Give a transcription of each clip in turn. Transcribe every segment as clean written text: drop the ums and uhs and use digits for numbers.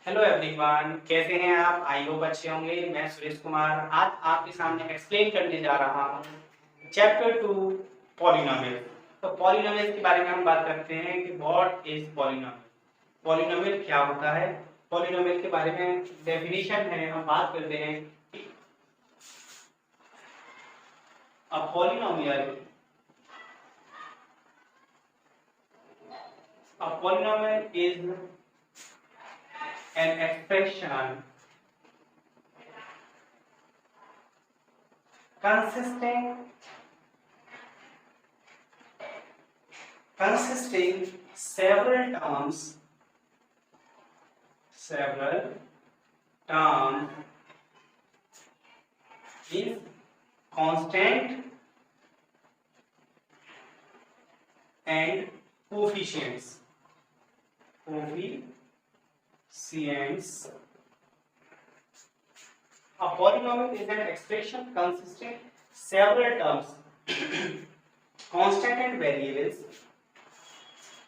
Hello everyone, कैसे हैं आप? आई होप अच्छे होंगे। मैं सुरेश कुमार आज आपके सामने एक्सप्लेन करने जा रहा हूँ चैप्टर 2 पॉलिनोमियल। तो पॉलिनोमियल के बारे में हम बात करते हैं कि व्हाट इज पॉलिनोमियल, पॉलिनोमियल क्या होता है। पॉलिनोमियल के बारे में डेफिनेशन है, हम बात करते हैं कि a polynomial is an expression consisting several terms is constant and coefficients. A polynomial is an expression consisting several terms, constant and variables,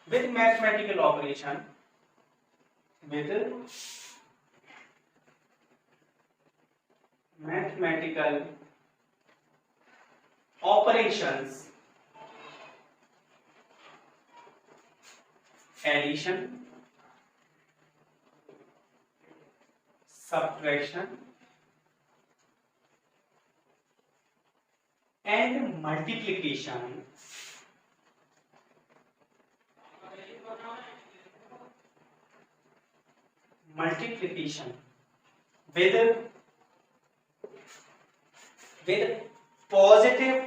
with mathematical operation, with mathematical operations, addition, subtraction, and multiplication. With positive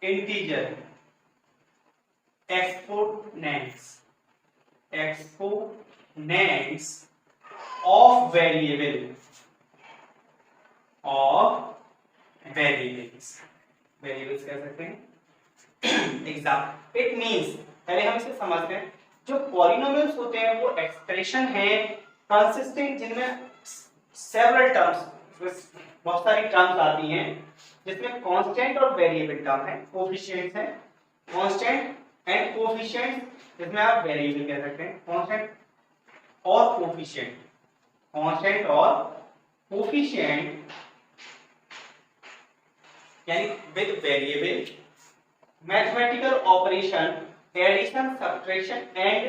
integer exponents of variables कह सकते हैं। Exam it means, पहले हम इसे समझते हैं। जो polynomials होते हैं वो एक्सप्रेशन है कंसिस्टिंग, जिनमें सेवरल टर्म्स, बहुत सारी टर्म्स आती हैं, जिसमें कांस्टेंट और वेरिएबल टर्म है, कोएफिशिएंट्स हैं, कांस्टेंट एंड कोएफिशिएंट, जिसमें आप वेरिएबल कह सकते हैं, कांस्टेंट और कोएफिशिएंट, कांस्टेंट और कोएफिशिएंट, यानी with variable, mathematical operation, addition, subtraction and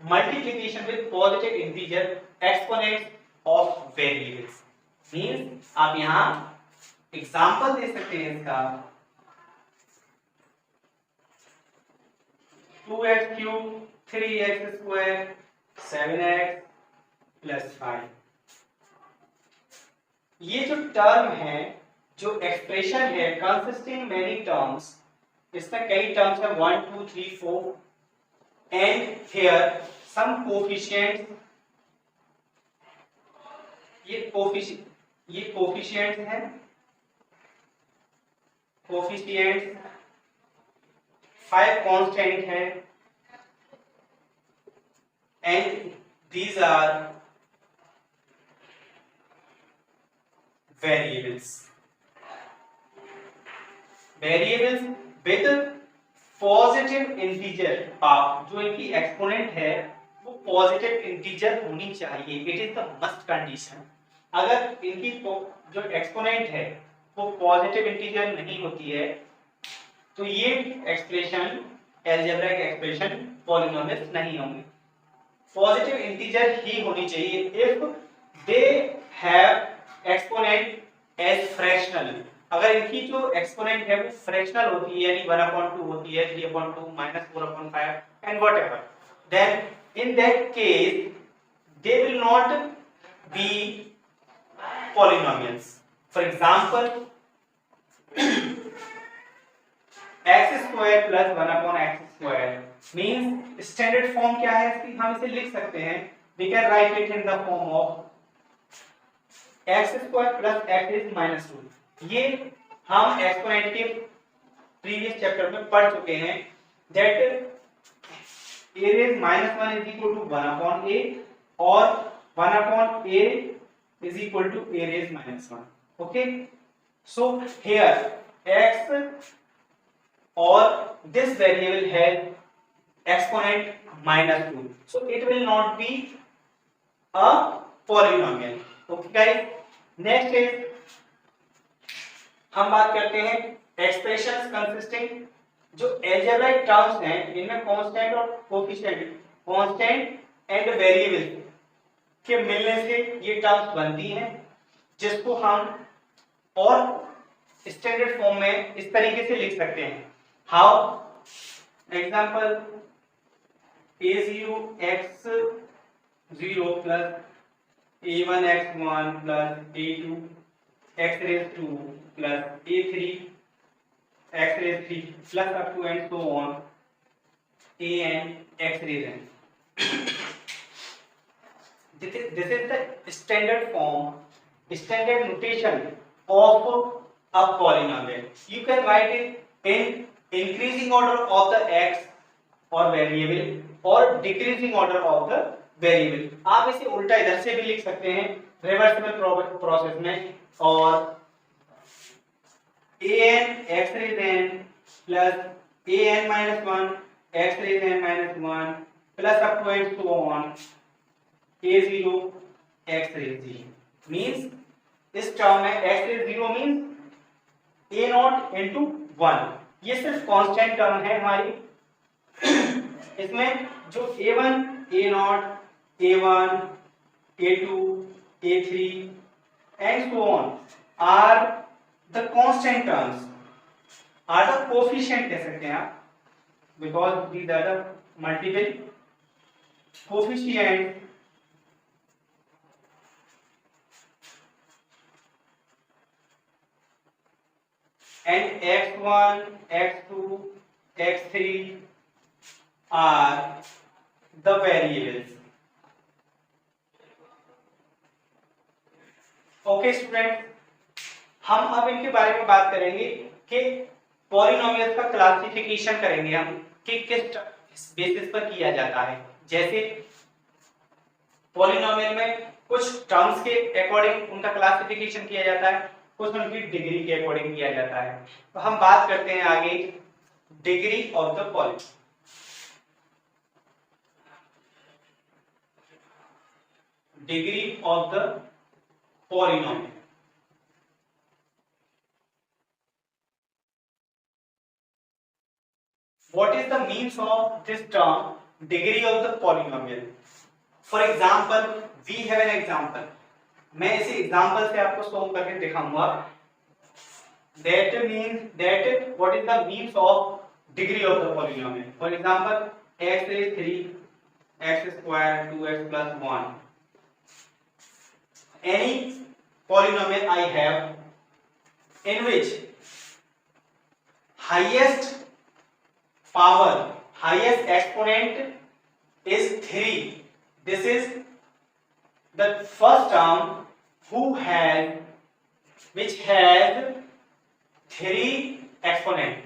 multiplication with positive integer exponents of variables. Means आप यहाँ एग्जाम्पल दे सकते हैं इसका 2x cube 3x square 7x plus 5। ये जो टर्म है, जो एक्सप्रेशन है कंसिस्टिंग मेनी टर्म्स, इसमें कई टर्म्स है 1 2 3 4 एंड हियर सम कोएफिशिएंट्स, ये कोएफिशिएंट्स हैं, कोएफिशिएंट्स 5 कांस्टेंट है and these are variables with positive integer. आप जो इनकी एक्सपोनेंट है वो पॉजिटिव इंटीजर होनी चाहिए, it is the must condition. अगर इनकी जो एक्सपोनेंट है वो पॉजिटिव इंटीजर नहीं होती है तो ये एक्सप्रेशन, अलजेब्रिक एक्सप्रेशन, पॉलिनोमियल नहीं होंगे। पॉजिटिव इंटीजर ही होनी चाहिए if they have exponent as fractional. अगर इनकी जो एक्सपोनेंट है वो फ्रैक्शनल होती है, यानी 1/2 होती है, 3/2 -4/5 and whatever, then in that case they will not be polynomials. For example x² + 1/x² means standard form क्या है इसकी, हम इसे लिख सकते हैं, we can write it in the form of x² + x is -2। ये हम एक्सपोनेंट के प्रीवियस चैप्टर में पढ़ चुके हैं, that a raised -1 is equal to 1/a और 1/a is equal to a raised -1। okay, so here x or this variable has exponent -2, so it will not be a polynomial. Okay guys, next is हम बात करते हैं expressions consisting, जो algebraic terms हैं इनमें constant और coefficient, constant and variable के मिलने से ये टर्म्स बनती हैं, जिसको हम और स्टैंडर्ड फॉर्म में इस तरीके से लिख सकते हैं. How? Example a0 x0 plus a1 x1 plus a2 x raised to plus a3 x raised 3 plus up to and so on an x raised n. This is the standard form, standard notation of a polynomial. You can write it in increasing order of the x or variable or decreasing order of the variable. आप इसे उल्टा इधर से भी लिख सकते हैं reversible process में, और an x raised n plus an minus 1 x raised n minus 1 plus up to and so on a0 x raised 0 means इस टर्म में x raised 0 means a naught into 1. ये सिर्फ कांस्टेंट टर्म है हमारी. इसमें जो a1 a naught a1 a2 a3 and so on are the constant terms, are the coefficient कह सकते हैं आप, because these are the multiple coefficient and x1 x2 x3 are the variables. Okay student, हम अब इनके बारे में बात करेंगे कि पॉलिनोमियल्स का क्लासिफिकेशन करेंगे हम कि किस बेसिस पर किया जाता है. जैसे पॉलिनोमियल में कुछ टर्म्स के अकॉर्डिंग उनका क्लासिफिकेशन किया जाता है, कुछ उनकी डिग्री के अकॉर्डिंग किया जाता है. तो हम बात करते हैं आगे degree of the polynomial. Degree of the polynomial. What is the means of this term degree of the polynomial? For example, we have an example. मैं इसी एग्जांपल से आपको सॉल्व करके दिखाऊंगा. That means that what is the means of degree of the polynomial? For example, x raised 3 x square 2x plus 1. Any polynomial I have in which highest power, highest exponent is 3. This is the first term which has 3 exponent.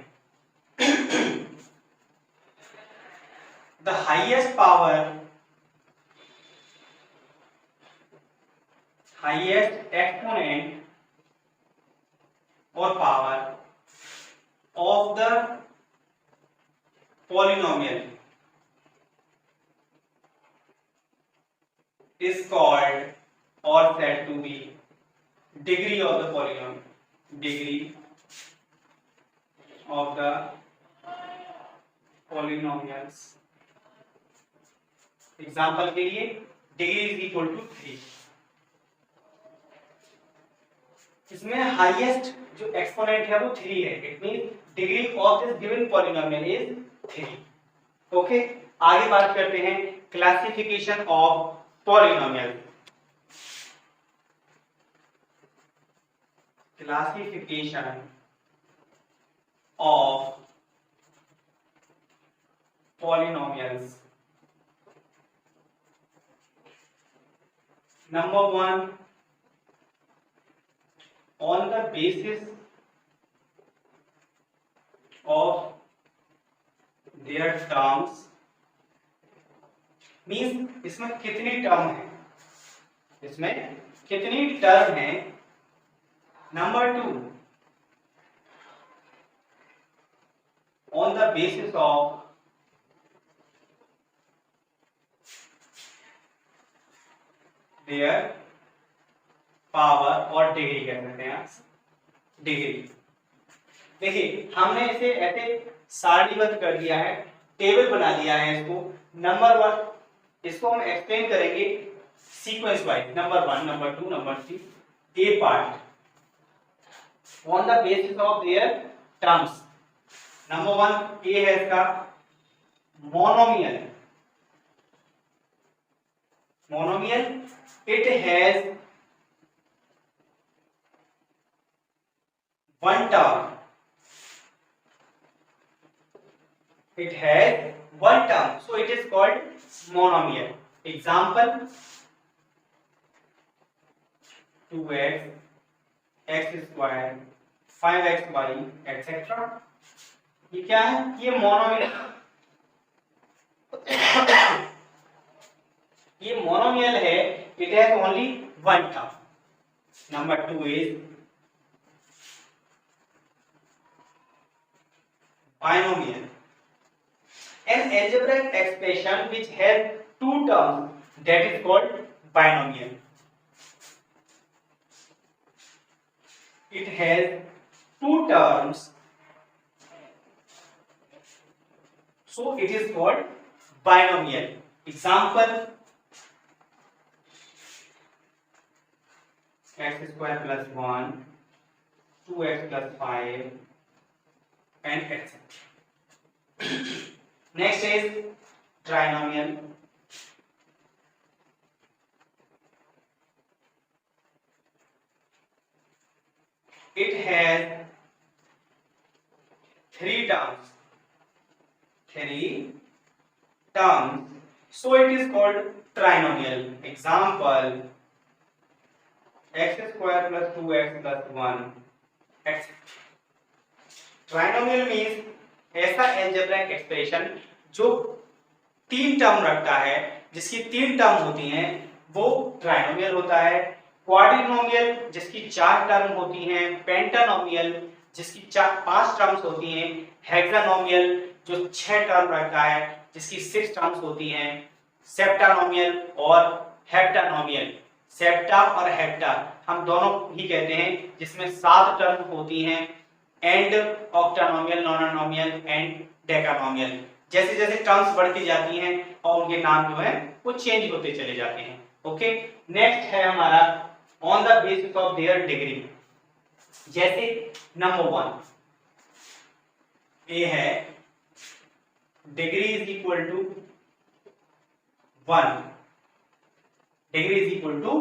The highest power, highest exponent or power of the polynomial is called or said to be degree of the polynomial. Degree of the polynomials. Example के लिए degree is equal to 3. इसमें highest जो exponent है वो 3 है. It means degree of this given polynomial is 3. Okay, आगे बात करते हैं classification of polynomial. Classification of polynomials. Number 1, on the basis of their terms, means इसमें कितनी टर्म है, इसमें कितनी टर्म है. Number 2, on the basis of their power और डिग्री कह सकते हैं आप, डिग्री। देखिए हमने इसे ऐसे सारणीबद्ध कर दिया है, टेबल बना दिया है इसको। नंबर 1 इसको हम एक्सप्लेन करेंगे sequence wise, number 1, number 2, number 3। A part on the basis of their terms. Number 1 A है इसका monomial. Monomial it has one term. It has one term, so it is called monomial. Example: 2x, x square, 5xy, etc. ये क्या है? ये monomial ये monomial है। It has only one term. Number 2 is binomial, an algebraic expression which has two terms, that is called binomial. It has two terms, so it is called binomial. Example: x square plus 1, 2x plus 5 and etc. Next is trinomial. It has three terms, so it is called trinomial. Example: x square plus 2x plus 1 etc. Trinomial means ऐसा algebraic expression जो 3 term रखता है, जिसकी 3 term होती हैं, वो trinomial होता है। क्वाड्रिनोमियल जिसकी 4 टर्म होती हैं, पेंटानोमियल जिसकी 5 टर्म्स होती हैं, हेक्सानोमियल जो 6 टर्म रखता है, जिसकी 6 टर्म्स होती हैं, सेप्टानोमियल और हेप्टानोमियल। सेप्टा और हेप्टा हम दोनों ही कहते हैं, जिसमें 7 टर्म होती हैं, एंड ऑक्टानोमियल, नोनानोमियल एंड डेकानोमियल। जैसे जैसे टर्म्स बढ़ती जाती हैं और उनके नाम जो है वो चेंज होते चले जाते हैं। ओके, नेक्स्ट है हमारा on the basis of their degree. जैसे नंबर 1 ए है, degree is equal to 1, degree is equal to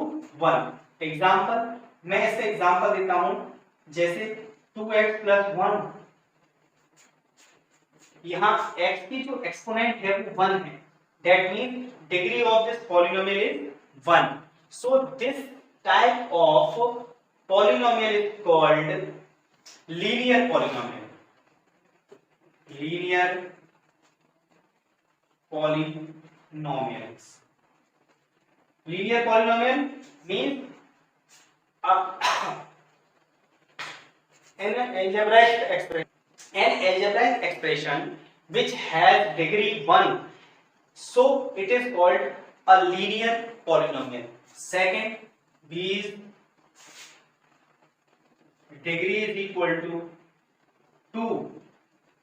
1। Example, मैं इससे एग्जाम्पल देता हूं, जैसे 2x plus 1, यहाँ x की जो एक्सपोनेंट है वो 1 है, that means degree of this polynomial is 1. So this type of polynomial is called linear polynomial. Linear polynomials. Linear polynomial means an algebraic expression which has degree 1, so it is called a linear polynomial. Second, b is degree is equal to 2.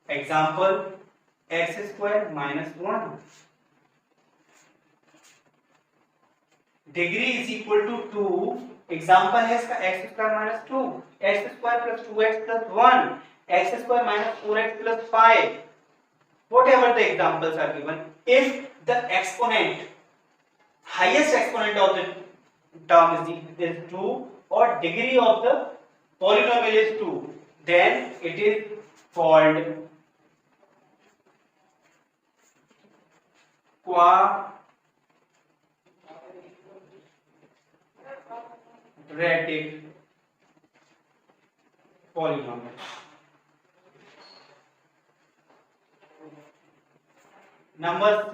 Example: x square minus 1. Degree is equal to 2। Example है इसका x square minus 2, x square plus 2x plus 1, x square minus 4x plus 5। whatever the examples are given, if the exponent, highest exponent of the term is 2 or degree of the polynomial is 2, then it is called quadratic polynomial. Number C,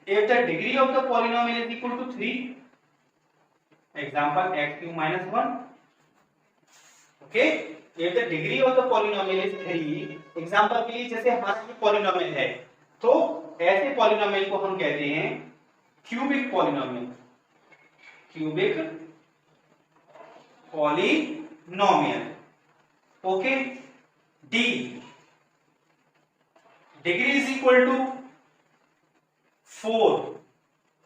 if the degree of the polynomial is equal to 3, example x cube minus 1. Okay, if the degree of the polynomial is 3, example के लिए जैसे हमारा ये polynomial है, तो ऐसे polynomial को हम कहते हैं cubic polynomial, cubic polynomial. Okay, the degree is equal to 4,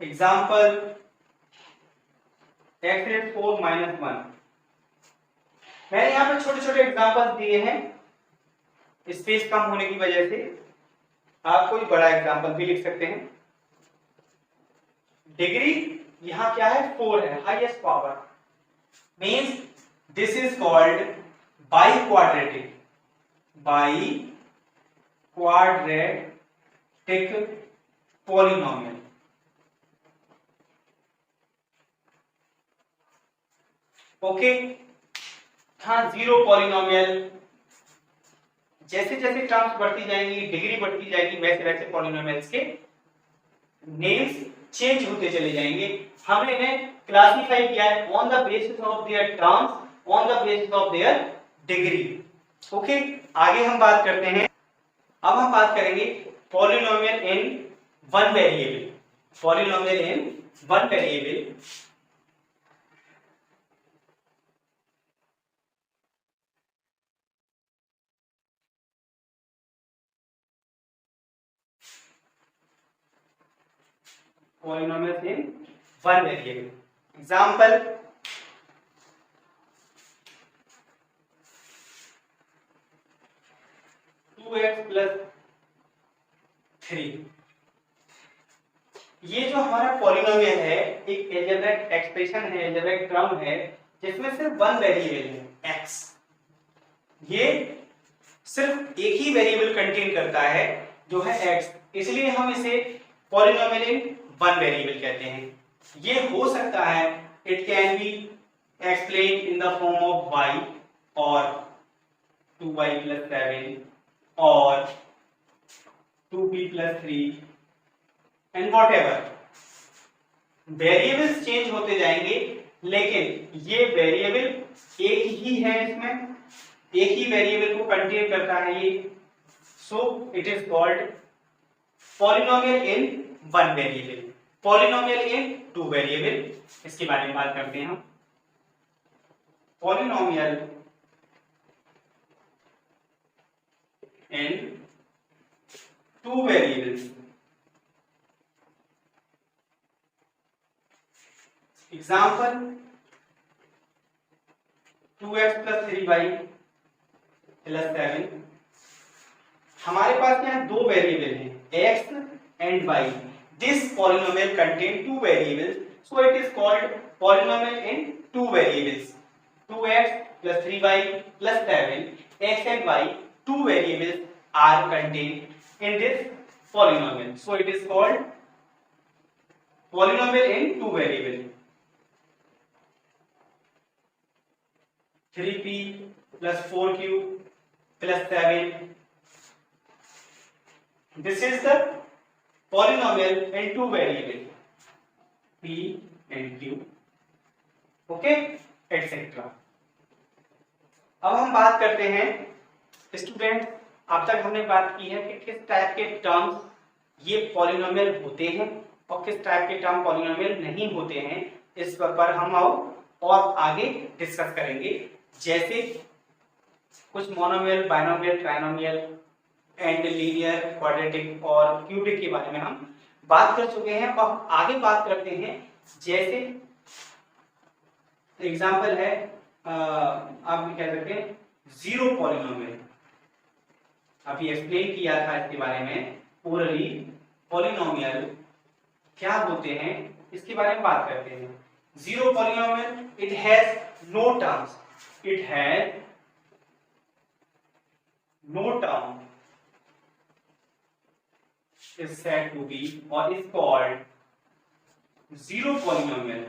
example x raise 4 minus 1। मैंने यहाँ पे छोटे छोटे एग्जांपल्स दिए हैं स्पेस कम होने की वजह से, आप कोई बड़ा एग्जांपल भी लिख सकते हैं। डिग्री यहाँ क्या है, 4 है, highest power, means this is called biquadratic, biquadratic polynomial. Okay, हाँ, जीरो पॉलिनोमियल, जैसे जैसे टर्म्स बढ़ती जाएंगी, डिग्री बढ़ती जाएगी, वैसे वैसे पॉलिनोमियल्स के नेम्स चेंज होते चले जाएंगे। हमने इन्हें क्लासिफाई किया है on the basis of their terms, on the basis of their degree. Okay, आगे हम बात करते हैं, अब हम बात करेंगे polynomial in one variable, polynomial in one variable. polynomials in one variable. Example, two x plus 3। ये जो हमारा पॉलिनोमियल है एक एल्जेब्रिक एक्सप्रेशन है, एल्जेब्रिक टर्म है, जिसमें सिर्फ वन वेरिएबल है x। ये सिर्फ एक ही वेरिएबल कंटेन करता है जो है x, इसलिए हम इसे पॉलिनोमियल इन वन वेरिएबल कहते हैं। ये हो सकता है, it can be explain in the form of y और 2y plus 7 और 2b plus 3 and whatever। Variables change होते जाएंगे, लेकिन ये वेरिएबल एक ही है, इसमें एक ही वेरिएबल को कंटेन करता है ये, so it is called polynomial in one variable. Polynomial in two variable, इसके बारे में बात करते हैं हम। पॉलिनोमियल इन two variables, example 2x plus 3y plus 7। हमारे पास यहाँ दो वेरिएबल हैं x and y। This polynomial contain two variables, so it is called polynomial in two variables। 2x plus 3y plus 7, x and y, two variables are contained in this polynomial, so it is called polynomial in two variables। 3p plus 4q plus 7, this is the polynomial in two variable p and q, okay, etc। अब हम बात करते हैं student, अब तक हमने बात की है कि किस टाइप के टर्म्स ये पॉलिनोमियल होते हैं और किस टाइप के टर्म पॉलिनोमियल नहीं होते हैं। इस पर हम और आगे डिस्कस करेंगे, जैसे कुछ monomial, binomial, trinomial and linear, quadratic और क्यूबिक के बारे में हम बात कर चुके हैं। और आगे बात करते हैं, जैसे एग्जांपल है, आप भी कह सकते हैं जीरो पॉलिनोमियल। अभी एक्सप्लेन किया था इसके बारे में पूरी, पॉलिनोमियल क्या होते हैं इसके बारे में बात करते हैं। Zero polynomial, it has no terms, it has no term, is said to be or is called zero polynomial।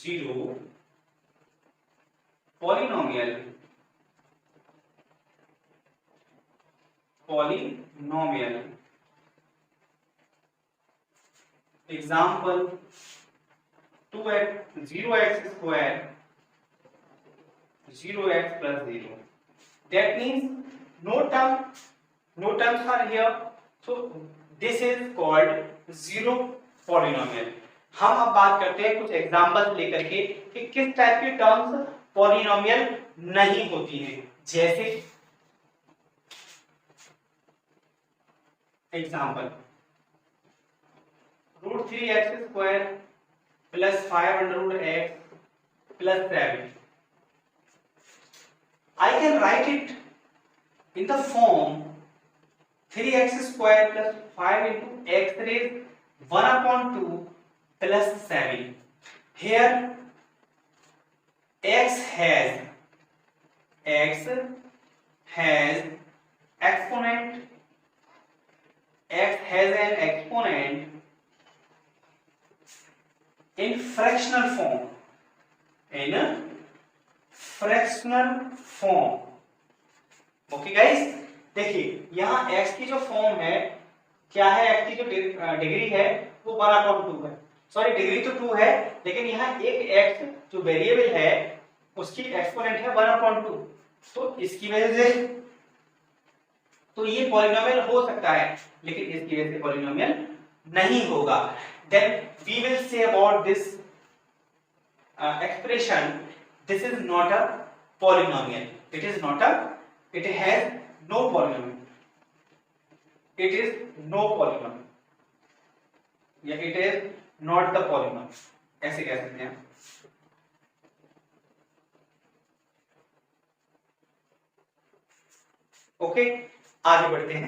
Zero polynomial, polynomial, example 2x 0x square 0x plus 0. That means no terms are here. So this is called zero polynomial. हम अब बात करते हैं कुछ examples लेकर के कि किस टाइप की टर्म्स पॉलिनोमियल नहीं होती हैं। जैसे example √3x² plus 5√x plus 7. I can write it in the form 3x² plus 5 into x raised 1/2 plus 7. Here x has exponent. X has an exponent in fractional form. Okay guys, देखिए यहाँ x की जो form है क्या है, x की जो degree है वो 1/2 है। सॉरी, डिग्री तो 2 है, लेकिन यहाँ एक x जो वेरिएबल है उसकी एक्सपोनेंट है 1/2। तो इसकी वजह से तो ये पॉलिनोमियल हो सकता है, लेकिन इसकी वजह से पॉलिनोमियल नहीं होगा। Then we will say about this expression, this is not a polynomial. It has no polynomial. It is no polynomial. Yeah, it is not the polynomial. ऐसे कह सकते हैं। ओके, आगे बढ़ते हैं।